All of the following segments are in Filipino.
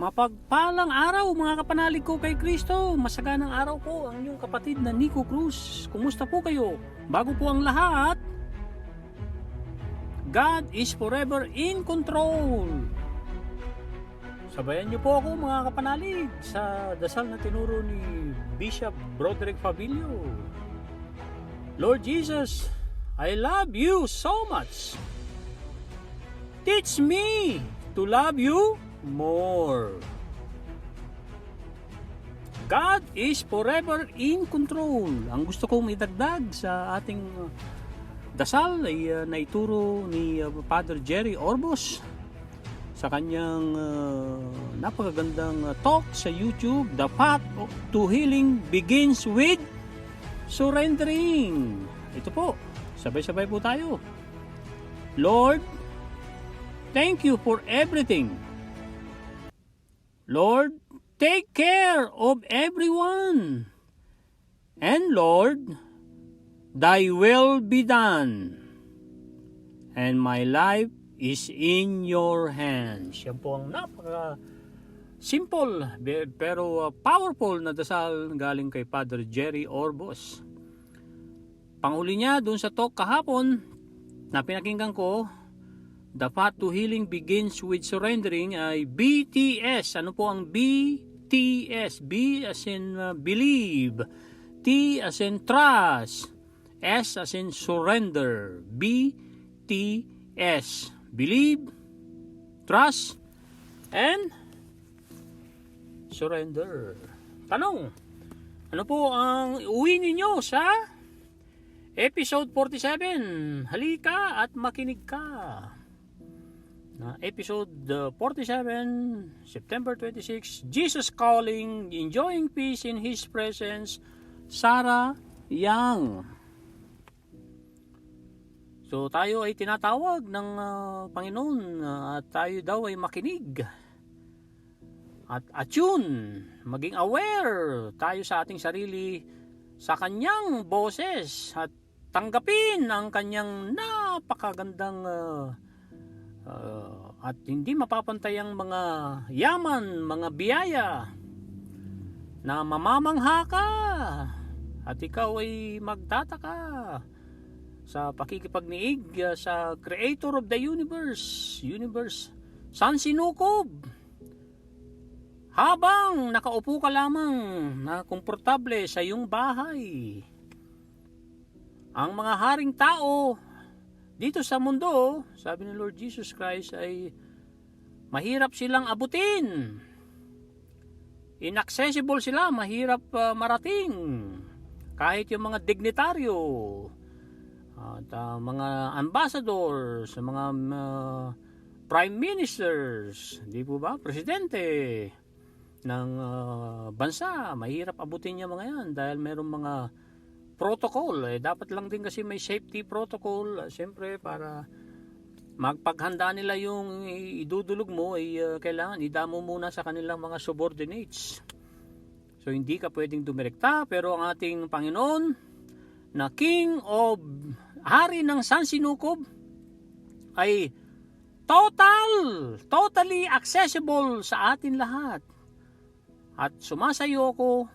Mapagpalang araw mga kapanalig ko kay Kristo. Masaganang araw po ang inyong kapatid na Nico Cruz. Kumusta po kayo? Bago po ang lahat, God is forever in control. Sabayan niyo po ako mga kapanalig sa dasal na tinuro ni Bishop Broderick Fabilio. Lord Jesus, I love you so much. Teach me to love you more. God is forever in control. Ang gusto kong idagdag sa ating dasal ay naituro ni Father Jerry Orbos sa kanyang napakagandang talk sa YouTube. The path to healing begins with surrendering. Ito po, sabay-sabay po tayo. Lord, thank you for everything. Lord, take care of everyone. And Lord, thy will be done. And my life is in your hands. Yan po ang napaka simple pero powerful na dasal galing kay Father Jerry Orbos. Panghuli niya dun sa talk kahapon na pinakinggan ko, the path to healing begins with surrendering, ay BTS. Ano po ang BTS? B as in believe, T as in trust, S as in surrender. BTS. Believe, trust, and surrender. Tanong, ano po ang uwi ninyo sa episode 47? Halika at makinig ka. Episode 47, September 26, Jesus Calling, Enjoying Peace in His Presence, Sarah Young. So tayo ay tinatawag ng Panginoon at tayo daw ay makinig at attune, maging aware tayo sa ating sarili sa kanyang boses at tanggapin ang kanyang napakagandang at hindi mapapantayang mga yaman, mga biyaya na mamamangha ka at ikaw ay magtataka sa pakikipagniig sa Creator of the Universe, San Sinukob, habang nakaupo ka lamang na komportable sa iyong bahay. Ang mga haring tao dito sa mundo, sabi ni Lord Jesus Christ, ay mahirap silang abutin. Inaccessible sila, mahirap marating. Kahit yung mga dignitaryo at mga ambassadors, mga prime ministers, di po ba, presidente ng bansa, mahirap abutin niya mga yan dahil merong mga protocol. Dapat lang din kasi may safety protocol, siyempre para magpaghanda nila yung idudulog mo ay kailangan idamo muna sa kanilang mga subordinates. So hindi ka pwedeng dumirekta, pero ang ating Panginoon na King of Hari ng San Sinukob ay totally accessible sa atin lahat. At sumasayo ako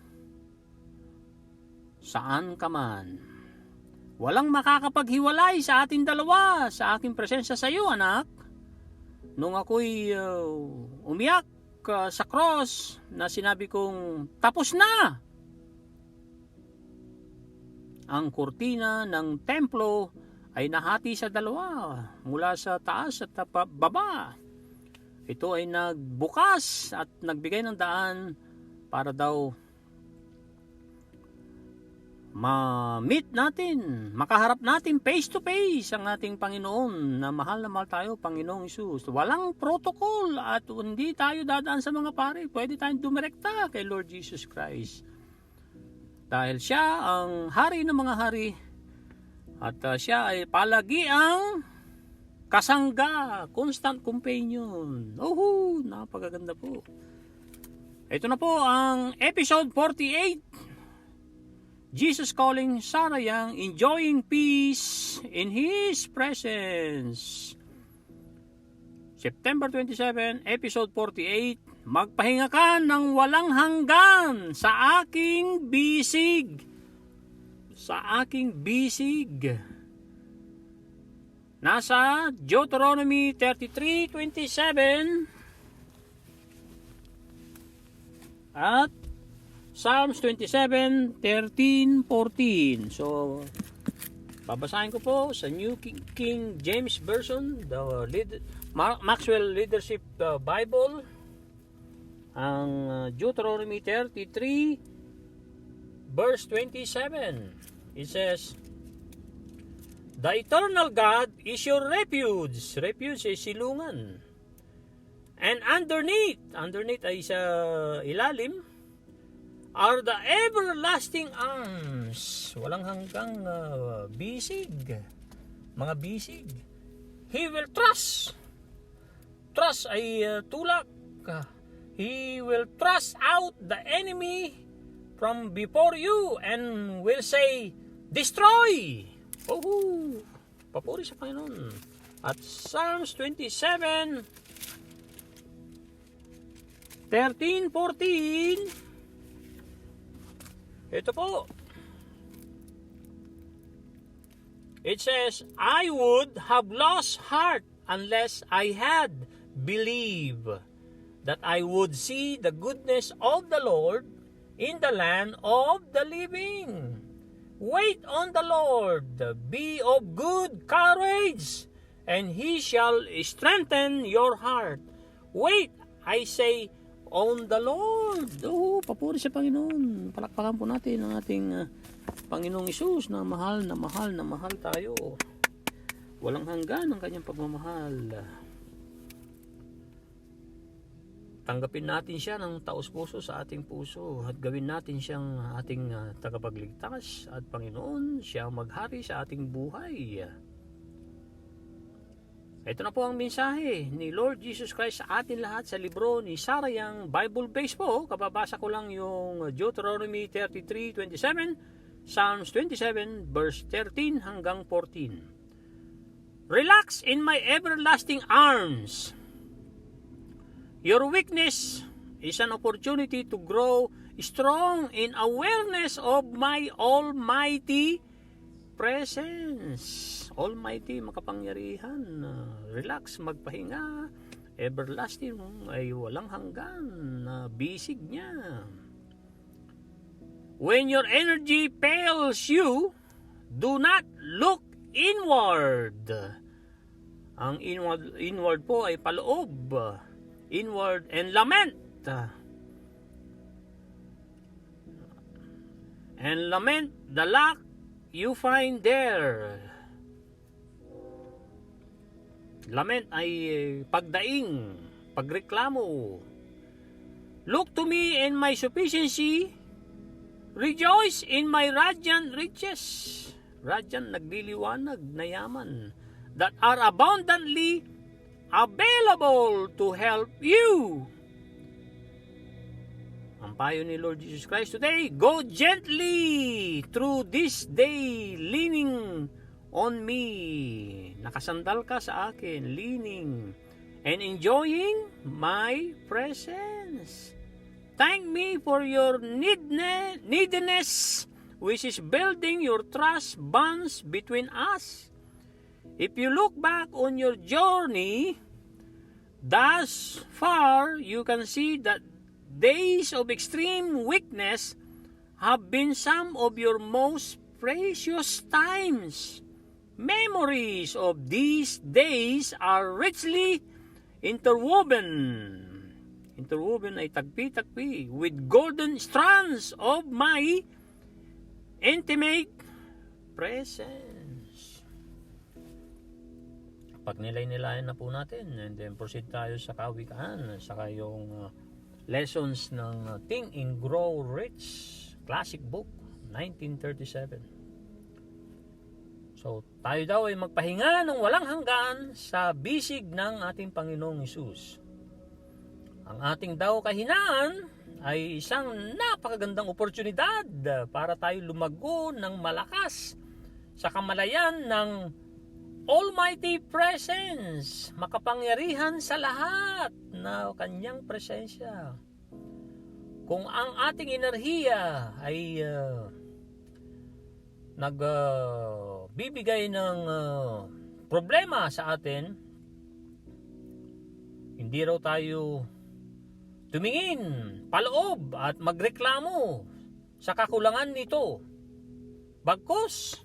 saan ka man. Walang makakapaghiwalay sa ating dalawa, sa aking presensya sa iyo, anak. Nung ako'y umiyak sa cross na sinabi kong tapos na, ang kurtina ng templo ay nahati sa dalawa mula sa taas at baba. Ito ay nagbukas at nagbigay ng daan para daw ma-meet natin, makaharap natin face to face ang ating Panginoon na mahal tayo, Panginoong Hesus. Walang protocol at hindi tayo dadaan sa mga pare. Pwede tayong dumirekta kay Lord Jesus Christ. Dahil siya ang hari ng mga hari at siya ay palagi ang kasangga, constant companion. Napakaganda po. Ito na po ang episode 48. Jesus Calling, Sarah Young, Enjoying Peace in His Presence. September 27, episode 48. magpahinga ka ng walang hanggan sa aking bisig. Sa aking bisig. Nasa Deuteronomy 33:27 at Psalms 27:13-14. So, babasahin ko po sa New King James Version, the Maxwell Leadership Bible, ang Deuteronomy 33 verse 27. It says, "The eternal God is your refuge." Refuge ay silungan. "And underneath ay sa ilalim, are the everlasting arms." Walang hanggang bisig. Mga bisig. "He will thrust." Thrust ay tulak. "He will thrust out the enemy from before you and will say, destroy." Oh, papuri sa Panginoon. At Psalms 27:13-14. Ito po. It says, "I would have lost heart unless I had believed that I would see the goodness of the Lord in the land of the living. Wait on the Lord, be of good courage, and He shall strengthen your heart. Wait, I say, on the Lord." Oh, papuri sa Panginoon. Palakpakan po natin ang ating Panginoong Hesus na mahal na mahal na mahal tayo. Walang hanggan ang kanyang pagmamahal. Tanggapin natin siya ng taos-puso sa ating puso at gawin natin siyang ating tagapagligtas at Panginoon, siya maghari sa ating buhay. Ito na po ang mensahe ni Lord Jesus Christ sa atin lahat sa libro ni Sarah Young, Bible-based po. Kababasa ko lang yung Deuteronomy 33:27, Psalms 27 verse 13 hanggang 14. "Relax in my everlasting arms. Your weakness is an opportunity to grow strong in awareness of my almighty presence." Almighty, makapangyarihan. Relax, magpahinga. Everlasting ay walang hanggan na bisig niya. "When your energy fails you, do not look inward." Ang inward po ay paloob. Inward and lament. And lament the lack you find there. Lament ay pagdaing, pagreklamo. "Look to me in my sufficiency. Rejoice in my radiant riches." Radiant, nagliliwanag na yaman. "That are abundantly available to help you." Ang payo ni Lord Jesus Christ today, go gently through this day, leaning on me. Nakasandal ka sa akin, leaning and enjoying my presence. Thank me for your neediness, which is building your trust bonds between us. If you look back on your journey thus far, you can see that days of extreme weakness have been some of your most precious times. Memories of these days are richly interwoven. Interwoven ay tagpi-tagpi with golden strands of my intimate presence. Pag nilay-nilayan na po natin, and then proceed tayo sa kawikaan, saka yung lessons ng Think and Grow Rich, classic book, 1937. So, tayo daw ay magpahinga ng walang hanggan sa bisig ng ating Panginoong Hesus. Ang ating daw kahinaan ay isang napakagandang oportunidad para tayo lumago ng malakas sa kamalayan ng Almighty Presence, makapangyarihan sa lahat na kanyang presensya. Kung ang ating enerhiya ay nagbibigay ng problema sa atin, hindi raw tayo tumingin paloob at magreklamo sa kakulangan nito. Bagkus,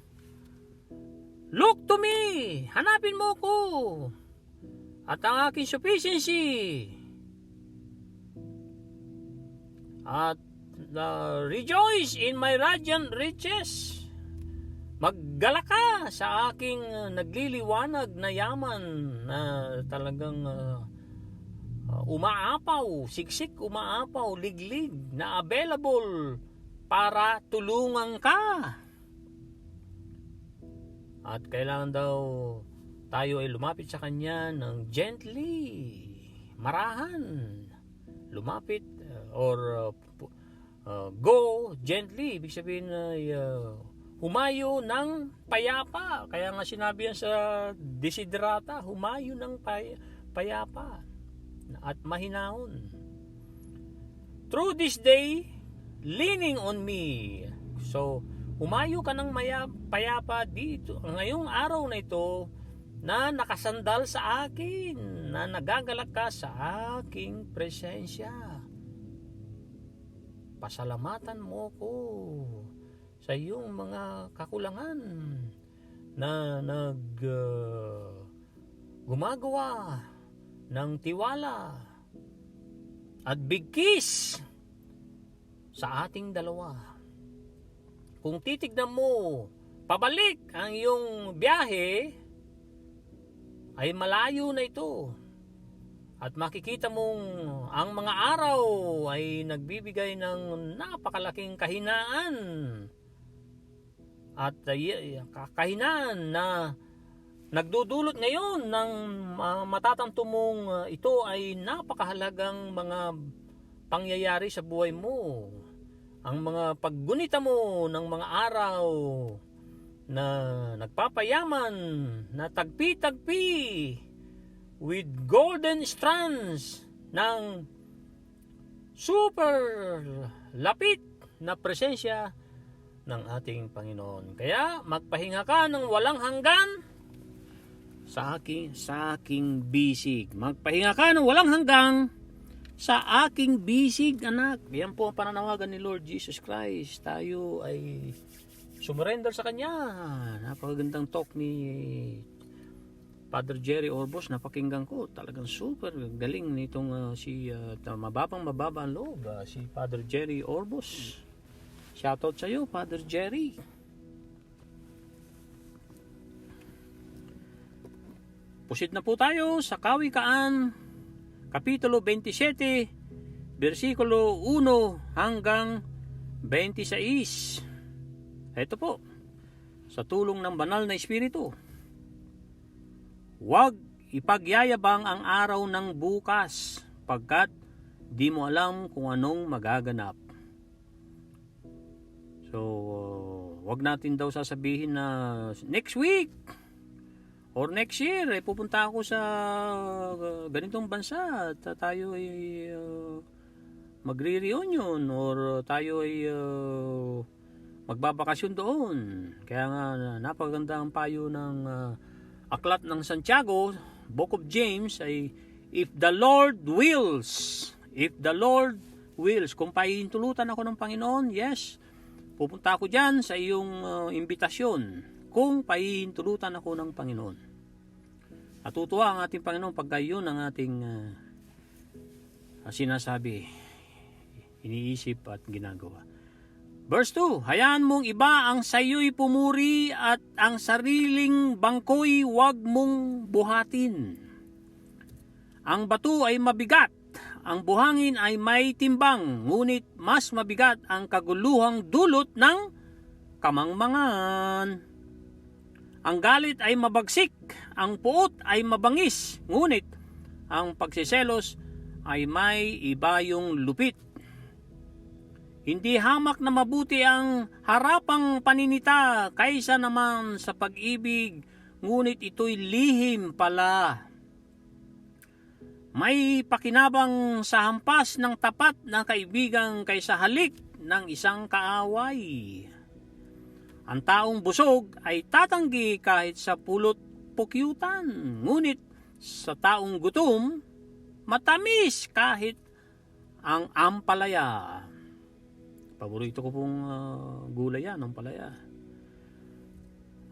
look to me, hanapin mo ko at ang aking sufficiency, at rejoice in my radiant riches. Maggala ka sa aking nagliliwanag na yaman na talagang umaapaw, siksik umaapaw, liglig, na available para tulungan ka. At kailangan daw tayo ay lumapit sa Kanya ng gently, marahan. Lumapit go gently, ibig sabihin ay humayo ng payapa. Kaya nga sinabi yan sa Desiderata, humayo ng payapa at mahinahon. Through this day, leaning on me. So, humayo ka ng payapa dito, ngayong araw na ito, na nakasandal sa akin, na nagagalak ka sa aking presensya. Pasalamatan mo ko sa iyong mga kakulangan na gumagawa ng tiwala at bigkis sa ating dalawa. Kung titignan mo pabalik ang iyong biyahe, ay malayo na ito. At makikita mong ang mga araw ay nagbibigay ng napakalaking kahinaan. At kahinaan na nagdudulot ngayon ng matatanto mong ito ay napakahalagang mga pangyayari sa buhay mo. Ang mga paggunita mo ng mga araw na nagpapayaman, na tagpi-tagpi with golden strands ng super lapit na presensya ng ating Panginoon. Kaya magpahinga ka ng walang hanggan sa aking bisig. Magpahinga ka ng walang hanggang sa aking bisig, anak. Yan po ang pananawagan ni Lord Jesus Christ. Tayo ay sumurrender sa Kanya. Napakagandang talk ni Father Jerry Orbos, napakinggan ko. Talagang super galing nitong mababa ang loob, si Father Jerry Orbos. Shoutout sa iyo, Father Jerry. Pusit na po tayo sa Kawikaan, Kapitulo 27, versikulo 1 hanggang 26. Ito po, sa tulong ng banal na Espiritu. Huwag ipagyayabang ang araw ng bukas, pagkat di mo alam kung anong magaganap. So, wag natin daw sasabihin na next week or next year pupunta ako sa ganitong bansa at tayo ay magre-reunion or tayo ay magbabakasyon doon. Kaya nga napakaganda ang payo ng Aklat ng Santiago, Book of James, ay if the Lord wills, kung pahihintulutan ako ng Panginoon, yes, pupunta ako dyan sa iyong imbitasyon kung pahihintulutan ako ng Panginoon. Natutuwa ang ating Panginoon pagka yun ang ating sinasabi, iniisip at ginagawa. Verse 2, hayaan mong iba ang sayo'y pumuri at ang sariling bangko'y huwag mong buhatin. Ang bato ay mabigat, ang buhangin ay may timbang, ngunit mas mabigat ang kaguluhang dulot ng kamangmangan. Ang galit ay mabagsik, ang puot ay mabangis, ngunit ang pagsiselos ay may ibayong lupit. Hindi hamak na mabuti ang harapang paninita kaysa naman sa pag-ibig, ngunit ito'y lihim pala. May pakinabang sa hampas ng tapat na kaibigan kaysa halik ng isang kaaway. Ang taong busog ay tatanggi kahit sa pulot pukyutan, ngunit sa taong gutom, matamis kahit ang ampalaya. Paborito ko pong gulay yan, ampalaya.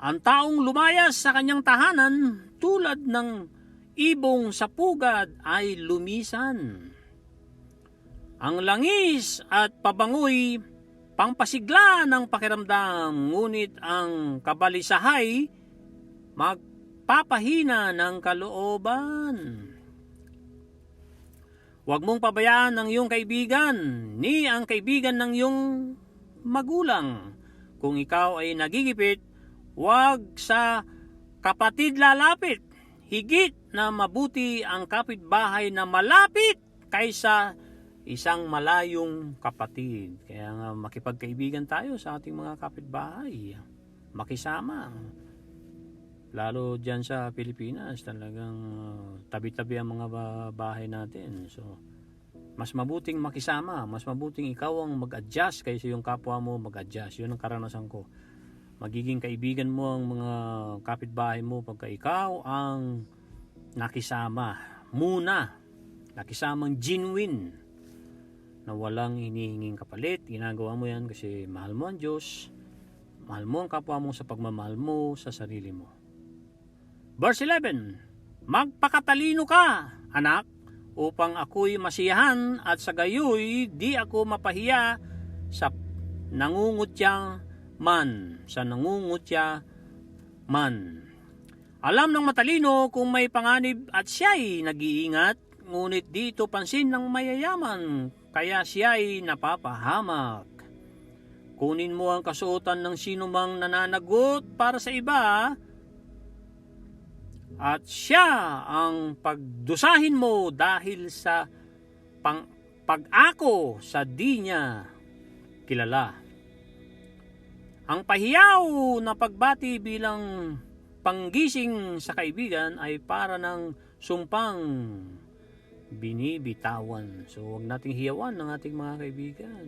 Ang taong lumayas sa kanyang tahanan tulad ng ibong sa pugad ay lumisan. Ang langis at pabangoy pangpasigla ng pakiramdam, ngunit ang kabalisahay magpapahina ng kalooban. Huwag mong pabayaan ang iyong kaibigan, ni ang kaibigan ng iyong magulang. Kung ikaw ay nagigipit, huwag sa kapatid lalapit. Higit na mabuti ang kapitbahay na malapit kaysa isang malayong kapatid. Kaya nga makipagkaibigan tayo sa ating mga kapitbahay. Makisama. Lalo dyan sa Pilipinas, talagang tabi-tabi ang mga bahay natin. So, mas mabuting makisama, mas mabuting ikaw ang mag-adjust kaysa yung kapwa mo mag-adjust. Yun ang karanasan ko. Magiging kaibigan mo ang mga kapitbahay mo pagka ikaw ang nakisama muna. Nakisamang genuine na walang hinihinging kapalit. Ginagawa mo yan kasi mahal mo ang Diyos. Mahal mo ang kapwa mo sa pagmamahal mo sa sarili mo. Verse 11, magpakatalino ka, anak, upang ako'y masiyahan at sa gayoy di ako mapahiya sa nangungutya man. Alam ng matalino kung may panganib at siya'y nag-iingat, ngunit dito pansin ng mayayaman, kaya siya'y napapahamak. Kunin mo ang kasuotan ng sinumang nananagot para sa iba, at siya ang pagdusahin mo dahil sa pag-ako sa di niya kilala. Ang pahiyaw na pagbati bilang panggising sa kaibigan ay para ng sumpang binibitawan. So huwag nating hiyawan ng ating mga kaibigan.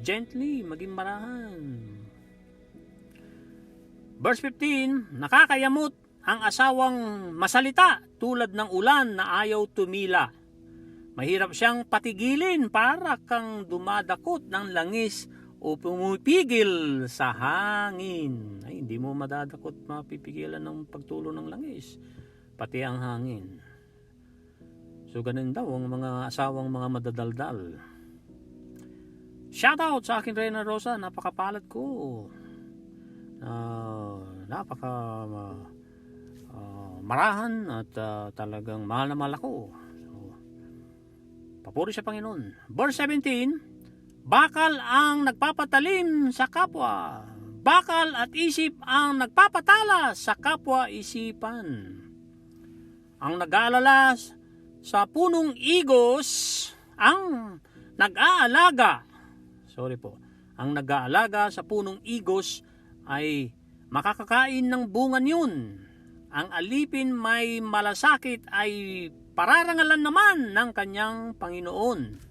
Gently, maging marahan. Verse 15, nakakayamot ang asawang masalita tulad ng ulan na ayaw tumila. Mahirap siyang patigilin para kang dumadakot ng langis o pumipigil sa hangin. Ay, hindi mo madadakot mapipigilan ng pagtulo ng langis, pati ang hangin. So ganun daw ang mga asawang mga madadaldal. Shoutout sa akin Reyna Rosa, napakapalad ko. Marahan at talagang mahal na mahal ako. So, papuri sa Panginoon. Verse 17, bakal ang nagpapatalim sa kapwa. Bakal at isip ang nagpapatala sa kapwa-isipan. Ang nag-aalala sa punong igos, ang nag-aalaga. Ang nag-aalaga sa punong igos ay makakakain ng bungan yun. Ang alipin may malasakit ay pararangalan naman ng kanyang Panginoon.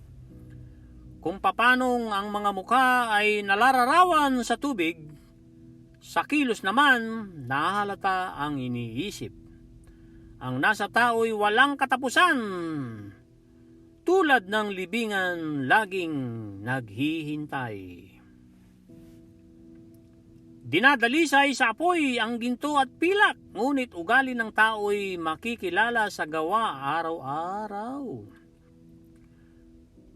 Kung papanong ang mga mukha ay nalararawan sa tubig, sa kilos naman nahalata ang iniisip. Ang nasa tao'y walang katapusan, tulad ng libingan laging naghihintay. Dinadalisay sa apoy ang ginto at pilak, ngunit ugali ng tao'y makikilala sa gawa araw-araw.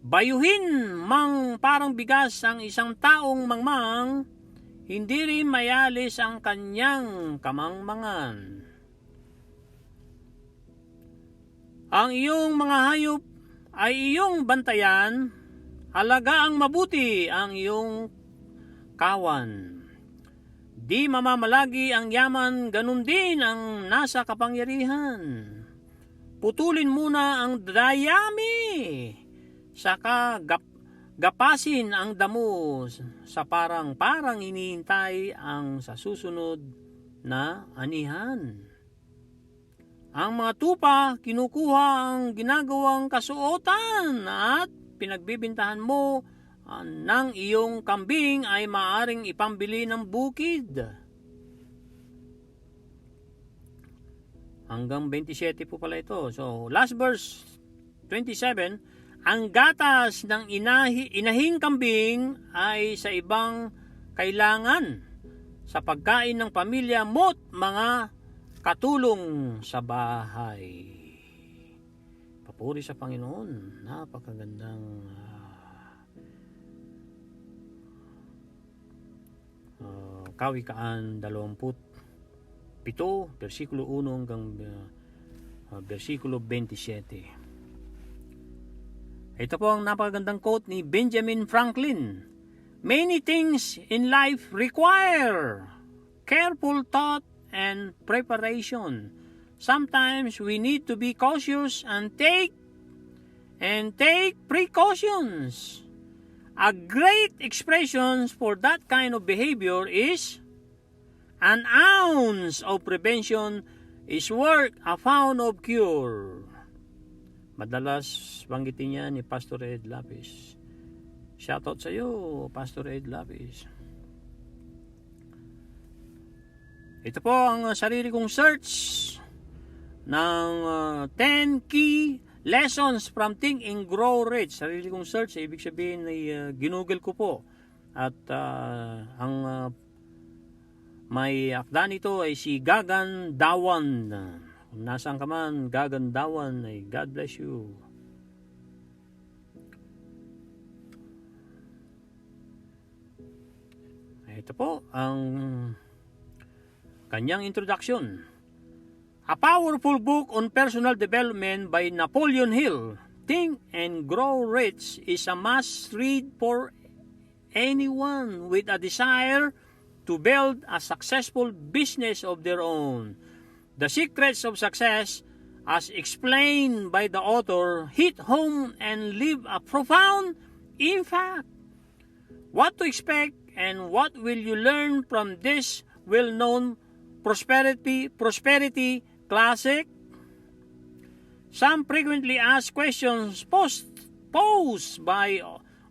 Bayuhin mang parang bigas ang isang taong mangmang, hindi rin mayalis ang kanyang kamangmangan. Ang iyong mga hayop ay iyong bantayan, alagaang mabuti ang iyong kawan. Di mamamalagi ang yaman, ganun din ang nasa kapangyarihan. Putulin muna ang dayami, saka gapasin ang damo sa parang hinihintay ang sa susunod na anihan. Ang mga tupa, kinukuha ang ginagawang kasuotan at pinagbibintahan mo ng iyong kambing ay maaaring ipambili ng bukid. Hanggang 27 po pala ito. So, last verse, 27, ang gatas ng inahing kambing ay sa ibang kailangan sa pagkain ng pamilya mo't mga katulong sa bahay. Papuri sa Panginoon. Napakagandang Kawikaan 27, versikulo 1 hanggang versikulo 27. Ito po ang napakagandang quote ni Benjamin Franklin. Many things in life require careful thought and preparation. Sometimes we need to be cautious and take precautions. A great expression for that kind of behavior is an ounce of prevention is worth a pound of cure. Madalas banggitin niya ni Pastor Ed Lapis. Shoutout sa iyo, Pastor Ed Lapis. Ito po ang sarili kong search ng 10 key lessons from Think and Grow Rich. Sarili kong search, ibig sabihin ay ginugol ko po. At ang may akda nito ay si Gagan Dawan. Kung nasaan ka man, Gagan Dawan, ay God bless you. Ito po ang kanyang introduction. A powerful book on personal development by Napoleon Hill. Think and Grow Rich is a must read for anyone with a desire to build a successful business of their own. The secrets of success, as explained by the author, hit home and leave a profound impact. What to expect and what will you learn from this well-known prosperity classic? Some frequently asked questions posed by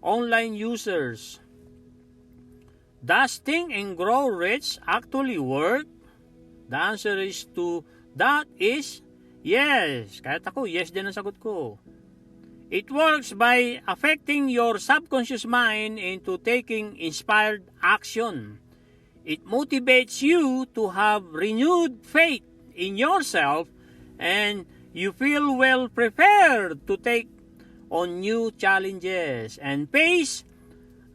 online users. Does Think and Grow Rich actually work? The answer is yes. Kahit ako, yes din ang sagot ko. It works by affecting your subconscious mind into taking inspired action. It motivates you to have renewed faith in yourself and you feel well prepared to take on new challenges and face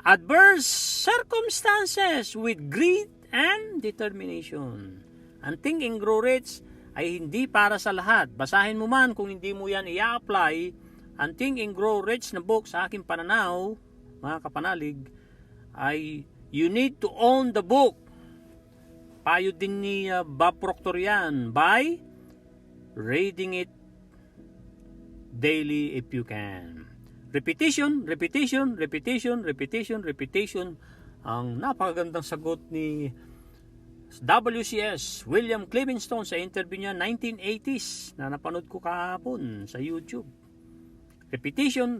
adverse circumstances with grit and determination. Ang Think and Grow Rich ay hindi para sa lahat. Basahin mo man kung hindi mo yan i-apply. Ang Think and Grow Rich na book sa aking pananaw, mga kapanalig, ay you need to own the book. Payo din ni Bob Proctor yan by reading it daily if you can. Repetition. Ang napakagandang sagot ni WCS William Clivingstone sa interview niya 1980s na napanood ko kahapon sa YouTube. Repetition.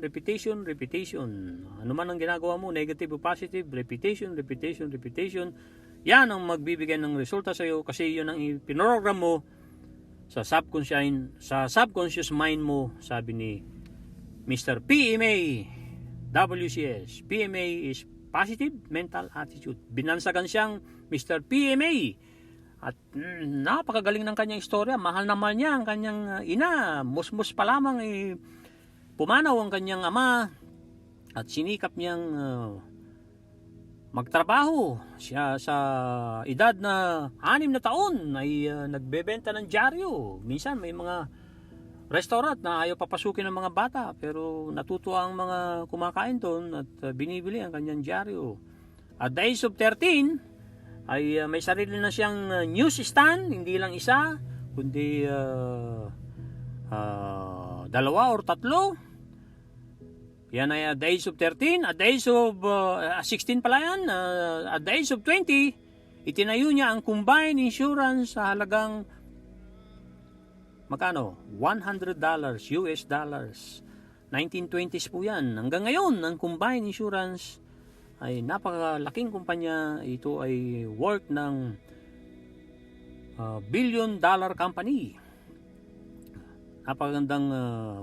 Ano man ang ginagawa mo, negative o positive, repetition. Yan ang magbibigay ng resulta sa iyo kasi yun ang ipinoprogram mo sa subconscious mind mo, sabi ni Mr. PMA WCS. PMA is Positive Mental Attitude. Binansagan siyang Mr. PMA. At napakagaling ng kanyang istorya. Mahal naman niya ang kanyang ina. Musmus pa lamang pumanaw ang kanyang ama at sinikap niyang magtrabaho. Siya sa edad na 6 na taon ay nagbebenta ng dyaryo. Minsan may mga restaurant na ayaw papasukin ng mga bata pero natutuwa ang mga kumakain doon at binibili ang kanyang dyaryo. At the age of 13 ay may sarili na siyang news stand, hindi lang isa kundi 2 or 3. Yan ay at the age of 13. At the age of 16 pala yan. At the age of 20, itinayo niya ang combined insurance sa halagang Magkano? $100 US dollars. 1920s po yan. Hanggang ngayon, ang combined insurance ay napakalaking kumpanya. Ito ay worth ng billion-dollar company. Napakagandang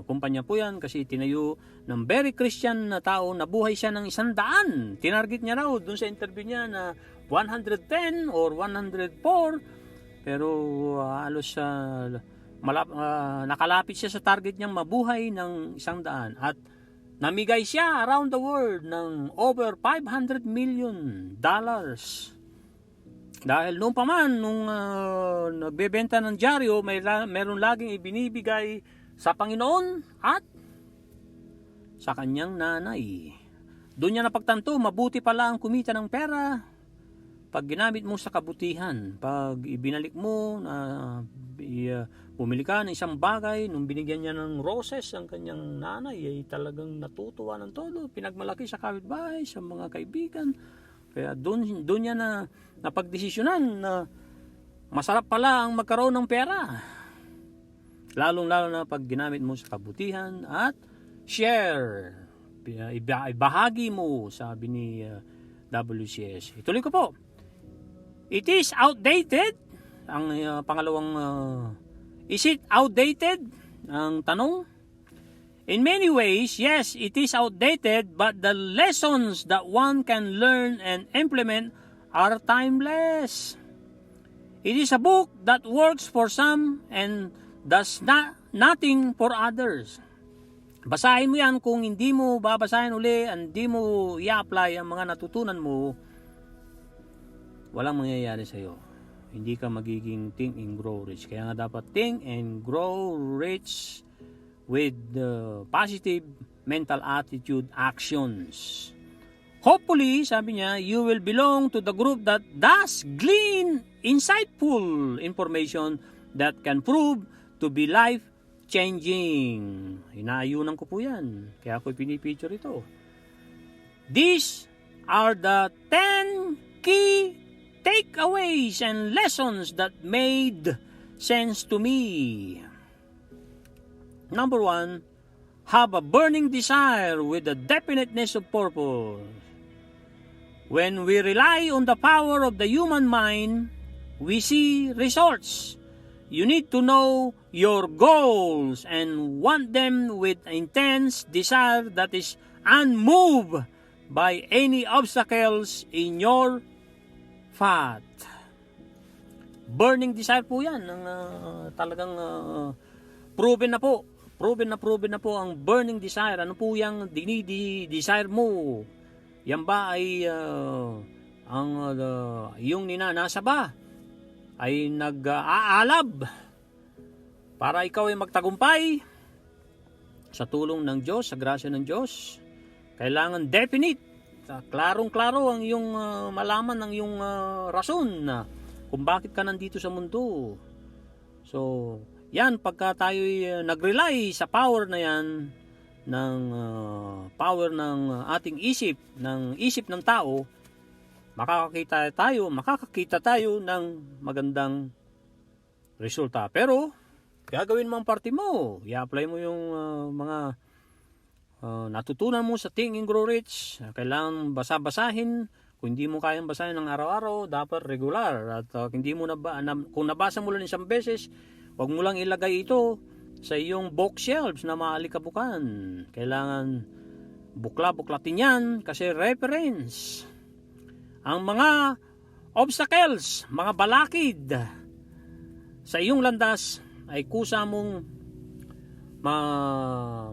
kumpanya po yan kasi tinayo ng very Christian na tao na buhay siya ng 100. Tinarget niya raw dun sa interview niya na 110 or 104, pero halos nakalapit siya sa target niyang mabuhay ng 100 at namigay siya around the world ng over $500 million. Dahil noon pa man, nung nagbebenta ng dyaryo, meron laging ibinibigay sa Panginoon at sa kanyang nanay. Doon niya napagtanto, mabuti pala ang kumita ng pera pag ginamit mo sa kabutihan. Pag ibinalik mo, bumili ka ng isang bagay, nung binigyan niya ng roses ang kanyang nanay, ay talagang natutuwa ng todo. Pinagmalaki sa kapitbahay, sa mga kaibigan. Kaya doon niya napagdesisyonan na masarap pala ang magkaroon ng pera. Lalong-lalo na pag ginamit mo sa kabutihan at share. Ibahagi mo, sabi ni WCS. Ituloy ko po. It is outdated. Ang pangalawang, is it outdated? Ang tanong. In many ways, yes, it is outdated, but the lessons that one can learn and implement are timeless. It is a book that works for some and does nothing for others. Basahin mo yan. Kung hindi mo babasahin uli, hindi mo i-apply ang mga natutunan mo, walang mangyayari sa'yo. Hindi ka magiging think and grow rich. Kaya nga dapat think and grow rich with positive mental attitude actions. Hopefully, sabi niya, you will belong to the group that does glean insightful information that can prove to be life-changing. Inaayunan ko po yan. Kaya ako pinipicture ito. These are the 10 key takeaways and lessons that made sense to me. Number 1, have a burning desire with a definiteness of purpose. When we rely on the power of the human mind, we see results. You need to know your goals and want them with intense desire that is unmoved by any obstacles in your path. Burning desire po yan. Talagang proven na po. Proven na po ang burning desire. Ano po yung desire mo? Yan ba ay yung ninanasa ba ay nag-aalab para ikaw ay magtagumpay sa tulong ng Diyos, sa grasya ng Diyos? Kailangan definite, klarong-klaro ang iyong malaman ng iyong rason na kung bakit ka nandito sa mundo. So, yan, pagka tayo'y nag-rely sa power na yan, ng power ng ating isip, ng isip ng tao, makakakita tayo ng magandang resulta. Pero, gagawin mo ang parte mo. I-apply mo yung mga natutunan mo sa Think and Grow Rich. Kailangan basa-basahin. Kung hindi mo kayang basahin ng araw-araw, dapat regular. At kung nabasa mo lang isang beses, huwag mo lang ilagay ito sa iyong bookshelves na maalikabukan. Kailangan buklatin yan kasi reference. Ang mga obstacles, mga balakid sa iyong landas ay kusa mong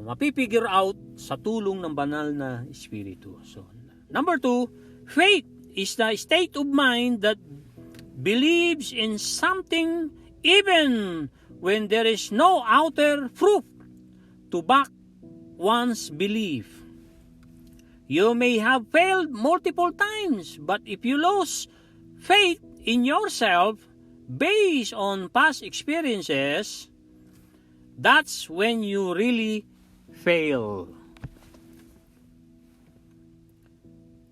mapipigure out sa tulong ng banal na Espiritu. So, number 2, faith is the state of mind that believes in something even when there is no outer proof to back one's belief. You may have failed multiple times, but if you lose faith in yourself based on past experiences, that's when you really fail.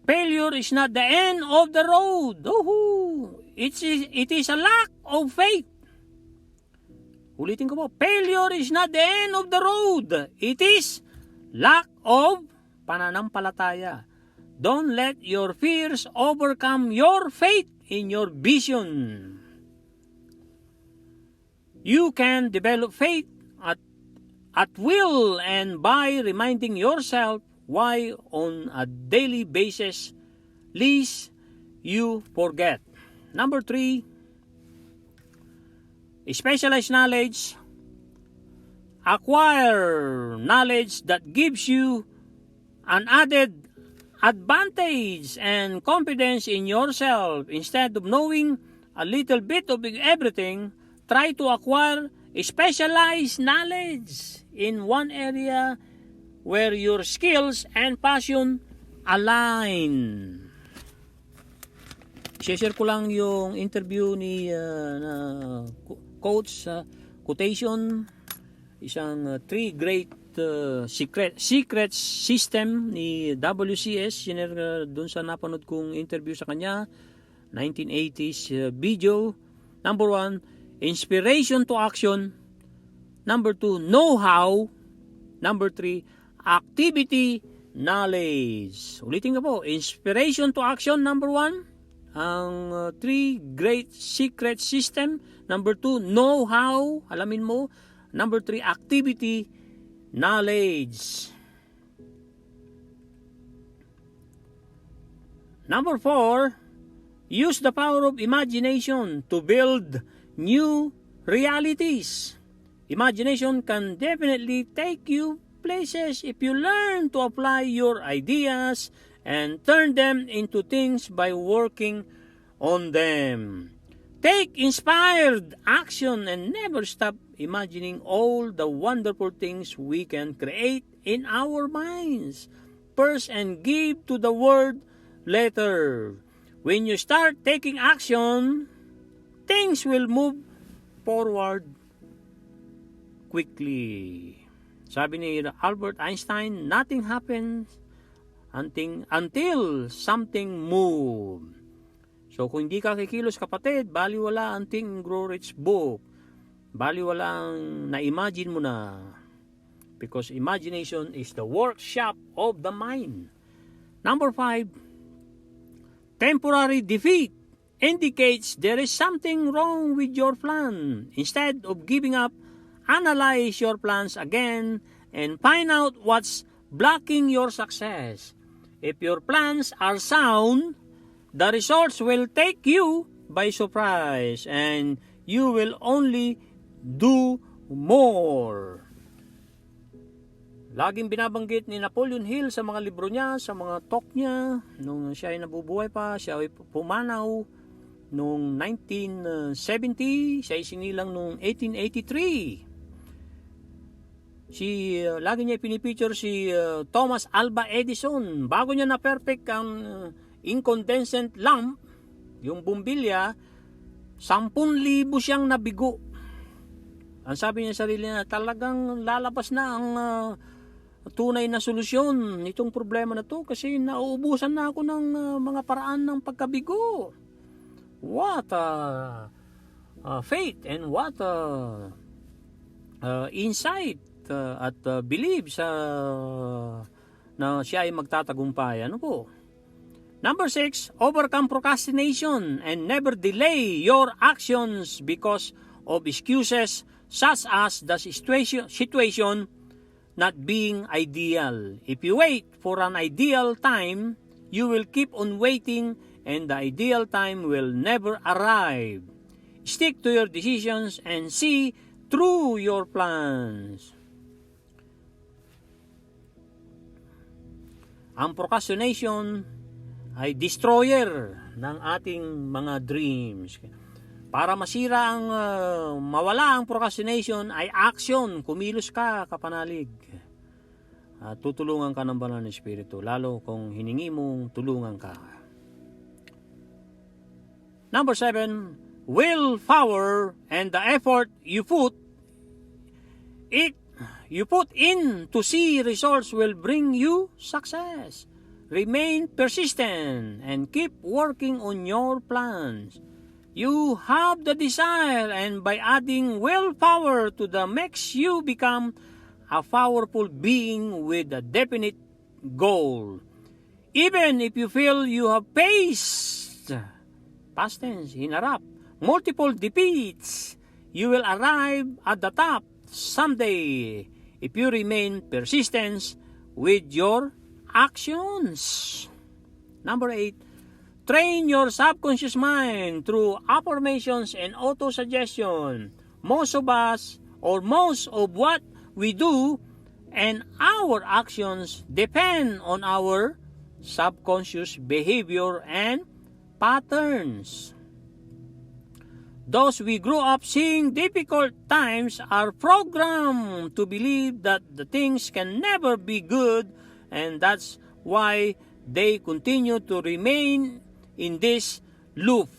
Failure is not the end of the road. It is a lack of faith. Ulitin ko po, failure is not the end of the road. It is lack of pananampalataya. Don't let your fears overcome your faith in your vision. You can develop faith at will and by reminding yourself why on a daily basis lest you forget. Number 3, specialized knowledge. Acquire knowledge that gives you an added advantage and confidence in yourself. Instead of knowing a little bit of everything, try to acquire specialized knowledge in one area where your skills and passion align. Share ko lang yung interview ni coach quotation, isang 3 great secret system ni WCS. Doon sa napanood kong interview sa kanya, 1980s video. Number 1, inspiration to action. Number 2, know-how. Number 3, activity knowledge. Ulitin ko po, inspiration to action, number 1. Ang 3 great secret system. Number 2, know-how. Alamin mo. Number 3, activity knowledge. Number 4, use the power of imagination to build new realities. Imagination can definitely take you places if you learn to apply your ideas and turn them into things by working on them. Take inspired action and never stop imagining all the wonderful things we can create in our minds. First and give to the world later. When you start taking action, things will move forward quickly. Sabi ni Albert Einstein, nothing happens until something moves. So kung hindi ka kikilos kapatid, baliwala ang Think and Grow Rich book. Baliwala ang na-imagine mo na. Because imagination is the workshop of the mind. Number 5, temporary defeat indicates there is something wrong with your plan. Instead of giving up, analyze your plans again and find out what's blocking your success. If your plans are sound, the results will take you by surprise and you will only do more. Laging binabanggit ni Napoleon Hill sa mga libro niya, sa mga talk niya, nung siya ay nabubuhay pa, siya ay pumanaw noong 1970, siya ay sinilang noong 1883. Lagi niya pinipicture si Thomas Alva Edison. Bago niya na-perfect ang incandescent lamp, yung bumbilya, 10,000 siyang nabigo. Ang sabi niya sa sarili niya, talagang lalabas na ang tunay na solusyon nitong problema na to kasi nauubusan na ako ng mga paraan ng pagkabigo. What faith and what insight at believe sa na siya ay magtatagumpay. Ano po? Number 6, overcome procrastination and never delay your actions because of excuses such as the situation not being ideal. If you wait for an ideal time, you will keep on waiting and the ideal time will never arrive. Stick to your decisions and see through your plans. Ang procrastination ay destroyer ng ating mga dreams. Para masira ang mawala ang procrastination ay action, kumilos ka kapanalig. At tutulungan ka ng banal na espiritu, lalo kung hiningi mong tulungan ka. Number 7, willpower and the effort you put in to see results will bring you success. Remain persistent and keep working on your plans. You have the desire, and by adding willpower to the makes you become a powerful being with a definite goal. Even if you feel you have faced, past tense, hinarap, multiple defeats, you will arrive at the top someday if you remain persistent with your actions. Number 8, train your subconscious mind through affirmations and auto-suggestion. Most of us, or most of what we do and our actions depend on our subconscious behavior and patterns. Those we grew up seeing difficult times are programmed to believe that the things can never be good, and that's why they continue to remain in this loop.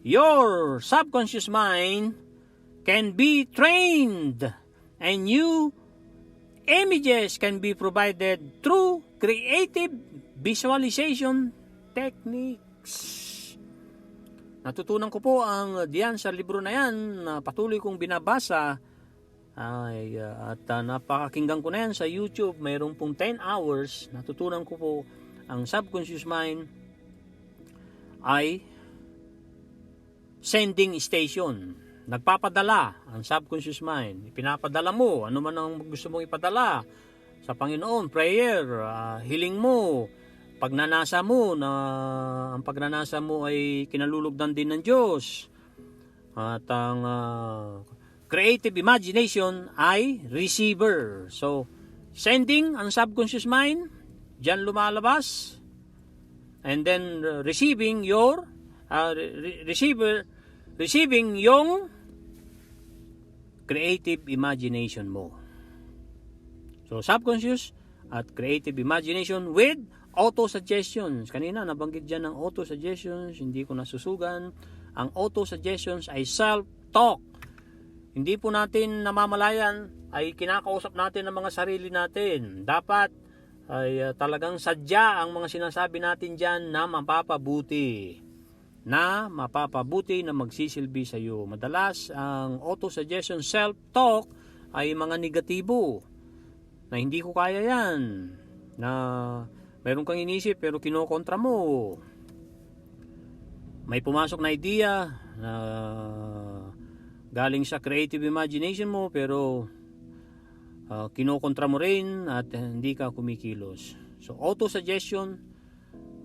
Your subconscious mind can be trained, and new images can be provided through creative visualization techniques. Natutunan ko po ang diyan sa libro na yan na patuloy kong binabasa at napakakinggan ko na yan sa YouTube. Mayroon pong 10 hours. Natutunan ko po ang subconscious mind ay sending station. Nagpapadala ang subconscious mind. Ipinapadala mo ano man ang gusto mong ipadala sa Panginoon. Prayer, hiling mo, pagnanasa mo na ang pagnanasa mo ay kinalulugdan din ng Diyos. At ang creative imagination ay receiver. So, sending ang subconscious mind, diyan lumalabas. And then receiving your receiving yung creative imagination mo. So, subconscious at creative imagination with auto-suggestions. Kanina, nabanggit dyan ng auto-suggestions. Hindi ko nasusugan. Ang auto-suggestions ay self-talk. Hindi po natin namamalayan ay kinakausap natin ang mga sarili natin. Dapat ay talagang sadya ang mga sinasabi natin dyan na mapapabuti. Na magsisilbi sa iyo. Madalas, ang auto-suggestion self-talk ay mga negatibo. Na hindi ko kaya yan. Na mayroon kang inisip pero kinokontra mo. May pumasok na idea na galing sa creative imagination mo pero kinokontra mo rin at hindi ka kumikilos. So auto-suggestion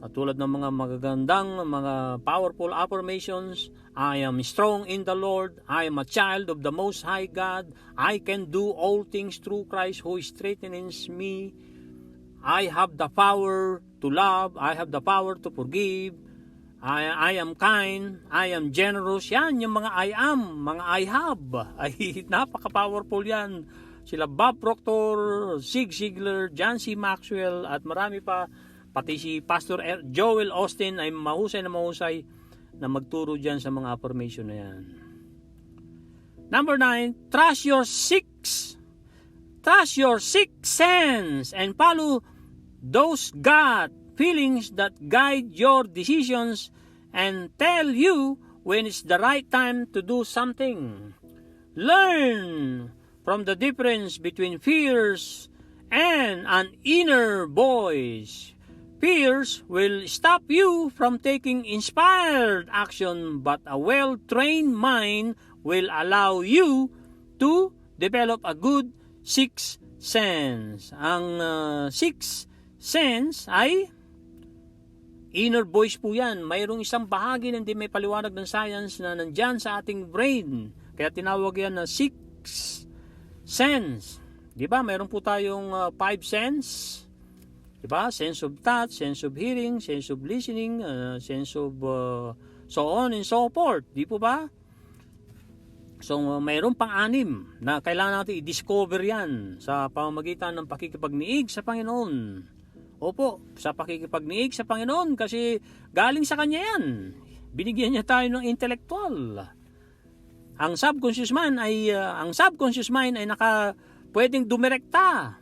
tulad ng mga magagandang, mga powerful affirmations. I am strong in the Lord. I am a child of the Most High God. I can do all things through Christ who strengthens me. I have the power to love. I have the power to forgive. I am kind. I am generous. Yan, yung mga I am, mga I have. Ay, napaka-powerful yan. Sila Bob Proctor, Zig Ziglar, John C. Maxwell, at marami pa. Pati si Pastor Joel Austin ay mahusay na magturo dyan sa mga affirmation na yan. Number 9, trust your sixth sense and follow those gut feelings that guide your decisions and tell you when it's the right time to do something. Learn from the difference between fears and an inner voice. Fears will stop you from taking inspired action, but a well-trained mind will allow you to develop a good sixth sense. Ang sixth sense ay inner voice po yan. Mayroong isang bahagi na hindi may paliwanag ng science na nandyan sa ating brain. Kaya tinawag yan na sixth sense. Di ba? Mayroon po tayong five sense. Diba? Sense of touch, sense of hearing, sense of listening, sense of so on and so forth. Di po ba? So, mayroon pang-anim na kailangan natin i-discover yan sa pamamagitan ng pakikipagniig sa Panginoon. Opo, sa pakikipagniig sa Panginoon kasi galing sa Kanya yan. Binigyan niya tayo ng intellectual. Ang subconscious mind ay pwedeng dumirekta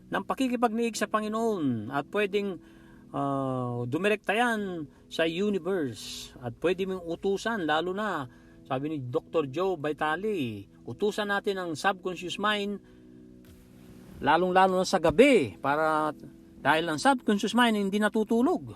ng pakikipagniig sa Panginoon at pwedeng dumirekta yan sa universe. At pwede mong utusan, lalo na, sabi ni Dr. Joe Vitale, utusan natin ang subconscious mind, lalong-lalo na sa gabi, para dahil ang subconscious mind hindi natutulog.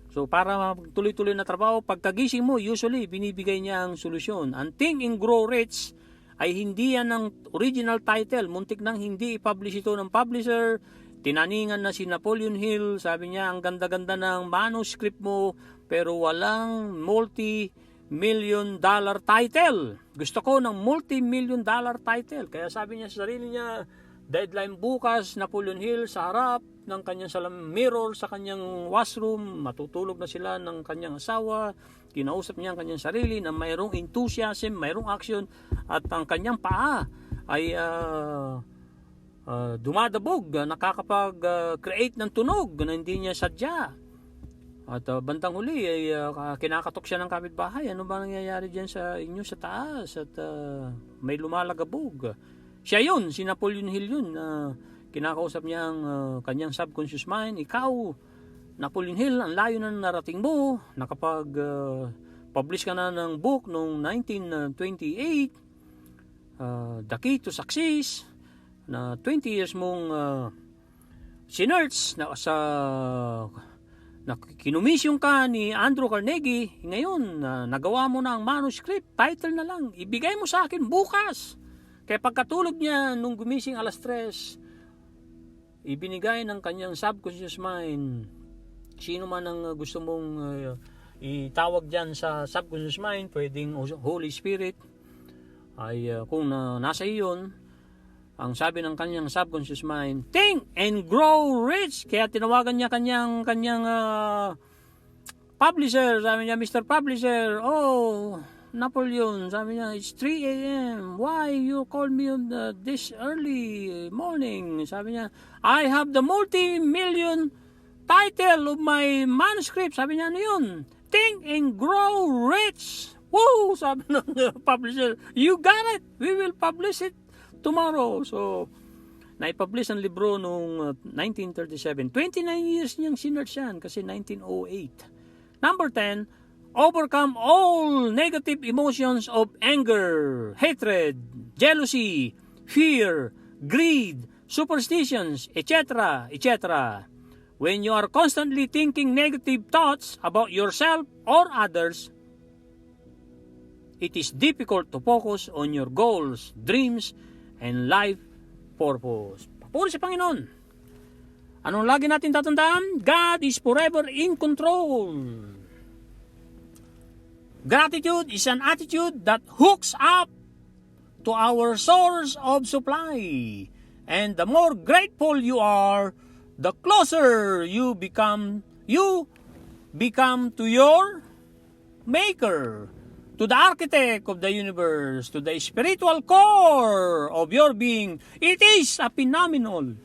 So para tuloy-tuloy na trabaho, pagkagising mo, usually binibigay niya ang solusyon. Ang Think and Grow Rich ay hindi yan ang original title. Muntik nang hindi i-publish ito ng publisher. Tinaningan na si Napoleon Hill. Sabi niya, ang ganda-ganda ng manuscript mo, pero walang multi-million dollar title. Gusto ko ng multi-million dollar title. Kaya sabi niya sa sarili niya, deadline bukas, Napoleon Hill sa harap ng kanyang mirror sa kanyang washroom, matutulog na sila ng kanyang asawa, kinausap niya ang kanyang sarili na mayroong enthusiasm, mayroong action, at ang kanyang paa ay dumadabog, nakakapag-create ng tunog na hindi niya sadya. At bandang huli ay kinakatok siya ng kapitbahay. Ano ba nangyayari dyan sa inyo sa taas? At may lumalagabog. Siya yun, si Napoleon Hill yun. Kinakausap niya ang kanyang subconscious mind. Ikaw, Napoleon Hill, ang layo na narating mo. Nakapag-publish ka na ng book noong 1928, The Key to Success, na 20 years mong sinerch na kinumisyon ka ni Andrew Carnegie. Ngayon, nagawa mo na ang manuscript, title na lang, ibigay mo sa akin bukas. Kaya pagkatulog niya nung gumising alas 3, ibinigay ng kanyang subconscious mind. Sino man ang gusto mong itawag dyan sa subconscious mind, pwedeng Holy Spirit, ay kung nasa iyon, ang sabi ng kanyang subconscious mind, think and grow rich. Kaya tinawagan niya kanyang publisher. Sabi niya, Mr. Publisher, Napoleon, sabi niya, it's 3 a.m. Why you call me on this early morning? Sabi niya, I have the multi-million title of my manuscript. Sabi niya, ano yun? Think and Grow Rich. Woo! Sabi ng publisher, you got it. We will publish it tomorrow. So, naipublish ang libro noong 1937. 29 years niyang sinerch yan kasi 1908. Number 10, overcome all negative emotions of anger, hatred, jealousy, fear, greed, superstitions, etc., etc. When you are constantly thinking negative thoughts about yourself or others, it is difficult to focus on your goals, dreams, and life purpose. Papuri sa Panginoon. Anong lagi natin tatandaan? God is forever in control. Gratitude is an attitude that hooks up to our source of supply. And the more grateful you are, the closer you become to your Maker, to the architect of the universe, to the spiritual core of your being. It is a phenomenal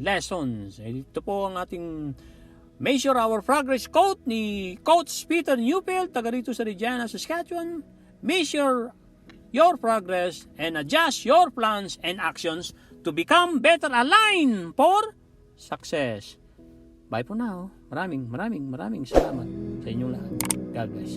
lessons. Ito po ang ating Measure Our Progress quote ni Coach Peter Neufeld, taga rito sa Regina, Saskatchewan. Measure your progress and adjust your plans and actions to become better aligned for success. Bye for now. Maraming salamat sa inyong lahat. God bless.